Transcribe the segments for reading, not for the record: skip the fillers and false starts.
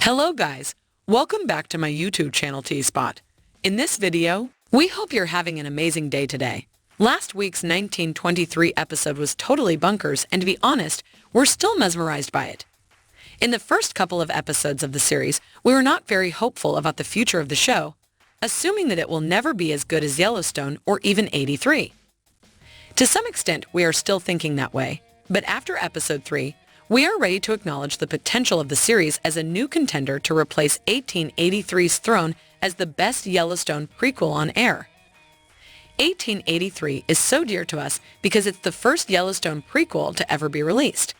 Hello guys, welcome back to my YouTube channel T-Spot. In this video, we hope you're having an amazing day today. Last week's 1923 episode was totally bonkers, and to be honest, we're still mesmerized by it. In the first couple of episodes of the series, we were not very hopeful about the future of the show, assuming that it will never be as good as Yellowstone or even 83. To some extent, we are still thinking that way, but after episode 3, we are ready to acknowledge the potential of the series as a new contender to replace 1883's throne as the best Yellowstone prequel on air. 1883 is so dear to us because it's the first Yellowstone prequel to ever be released.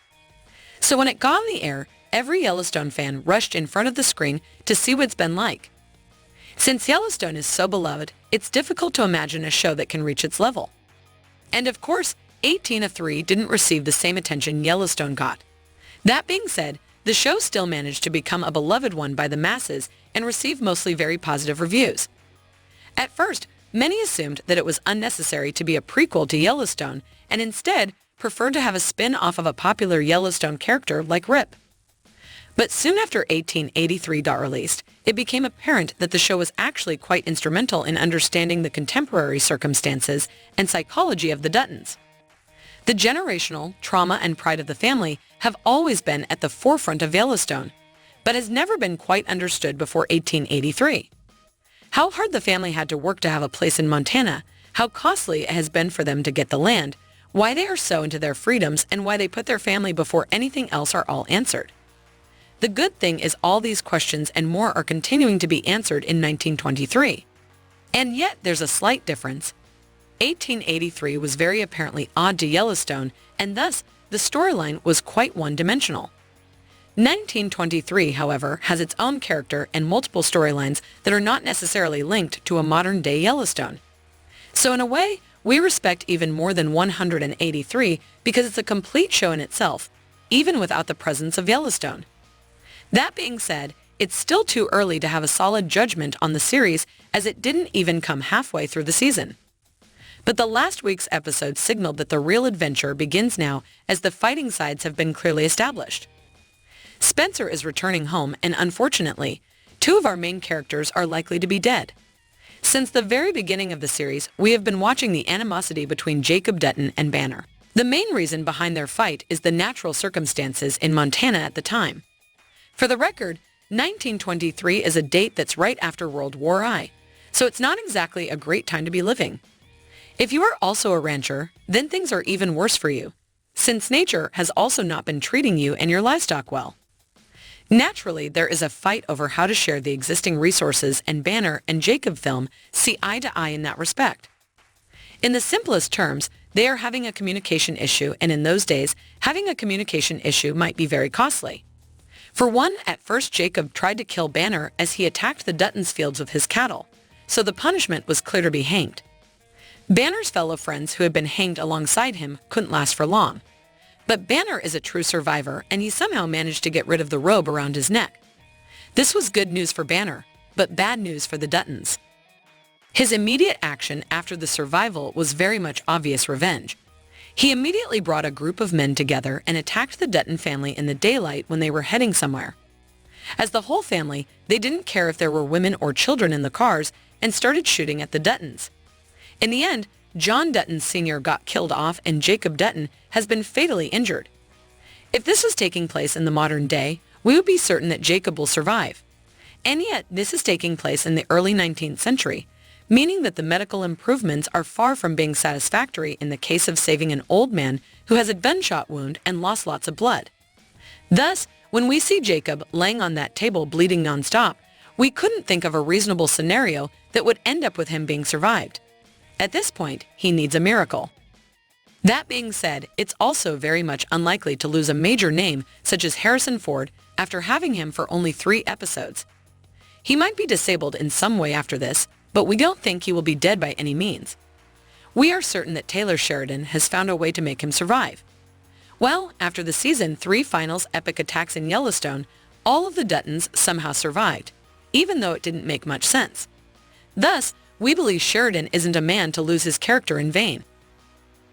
So when it got on the air, every Yellowstone fan rushed in front of the screen to see what it's been like. Since Yellowstone is so beloved, it's difficult to imagine a show that can reach its level. And of course, 1803 didn't receive the same attention Yellowstone got. That being said, the show still managed to become a beloved one by the masses and receive mostly very positive reviews. At first, many assumed that it was unnecessary to be a prequel to Yellowstone and instead preferred to have a spin-off of a popular Yellowstone character like Rip. But soon after 1883 got released, it became apparent that the show was actually quite instrumental in understanding the contemporary circumstances and psychology of the Duttons. The generational trauma and pride of the family have always been at the forefront of Yellowstone, but has never been quite understood before 1883. How hard the family had to work to have a place in Montana, how costly it has been for them to get the land, why they are so into their freedoms, and why they put their family before anything else are all answered. The good thing is all these questions and more are continuing to be answered in 1923. And yet there's a slight difference. 1883 was very apparently odd to Yellowstone, and thus the storyline was quite one-dimensional. 1923, however, has its own character and multiple storylines that are not necessarily linked to a modern-day Yellowstone. So in a way, we respect even more than 183 because it's a complete show in itself, even without the presence of Yellowstone. That being said, it's still too early to have a solid judgment on the series as it didn't even come halfway through the season. But the last week's episode signaled that the real adventure begins now as the fighting sides have been clearly established. Spencer is returning home, and unfortunately, two of our main characters are likely to be dead. Since the very beginning of the series, we have been watching the animosity between Jacob Dutton and Banner. The main reason behind their fight is the natural circumstances in Montana at the time. For the record, 1923 is a date that's right after World War I, so it's not exactly a great time to be living. If you are also a rancher, then things are even worse for you, since nature has also not been treating you and your livestock well. Naturally, there is a fight over how to share the existing resources, and Banner and Jacob film see eye to eye in that respect. In the simplest terms, they are having a communication issue, and in those days, having a communication issue might be very costly. For one, at first Jacob tried to kill Banner as he attacked the Duttons' fields with his cattle, so the punishment was clear to be hanged. Banner's fellow friends who had been hanged alongside him couldn't last for long. But Banner is a true survivor, and he somehow managed to get rid of the robe around his neck. This was good news for Banner, but bad news for the Duttons. His immediate action after the survival was very much obvious revenge. He immediately brought a group of men together and attacked the Dutton family in the daylight when they were heading somewhere. As the whole family, they didn't care if there were women or children in the cars and started shooting at the Duttons. In the end, John Dutton Sr. got killed off and Jacob Dutton has been fatally injured. If this was taking place in the modern day, we would be certain that Jacob will survive. And yet, this is taking place in the early 19th century, meaning that the medical improvements are far from being satisfactory in the case of saving an old man who has a gunshot wound and lost lots of blood. Thus, when we see Jacob laying on that table bleeding nonstop, we couldn't think of a reasonable scenario that would end up with him being survived. At this point, he needs a miracle. That being said, it's also very much unlikely to lose a major name such as Harrison Ford after having him for only 3 episodes. He might be disabled in some way after this, but we don't think he will be dead by any means. We are certain that Taylor Sheridan has found a way to make him survive. Well, after the season 3 finals epic attacks in Yellowstone, all of the Duttons somehow survived, even though it didn't make much sense. Thus, we believe Sheridan isn't a man to lose his character in vain.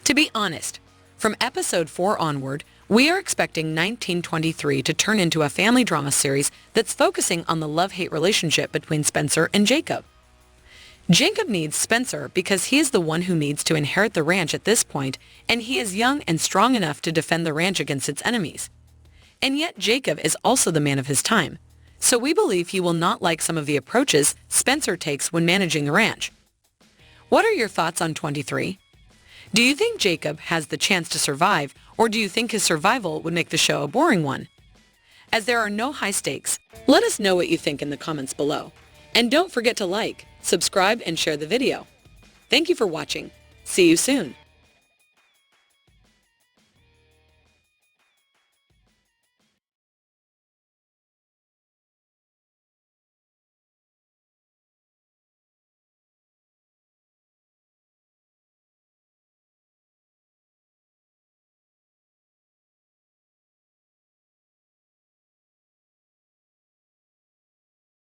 To be honest, from episode 4 onward, We are expecting 1923 to turn into a family drama series that's focusing on the love-hate relationship between Spencer and Jacob. Jacob needs Spencer because he is the one who needs to inherit the ranch at this point, and he is young and strong enough to defend the ranch against its enemies. And yet Jacob is also the man of his time, so we believe he will not like some of the approaches Spencer takes when managing the ranch. What are your thoughts on 23? Do you think Jacob has the chance to survive, or do you think his survival would make the show a boring one? As there are no high stakes, let us know what you think in the comments below. And don't forget to like, subscribe, and share the video. Thank you for watching. See you soon.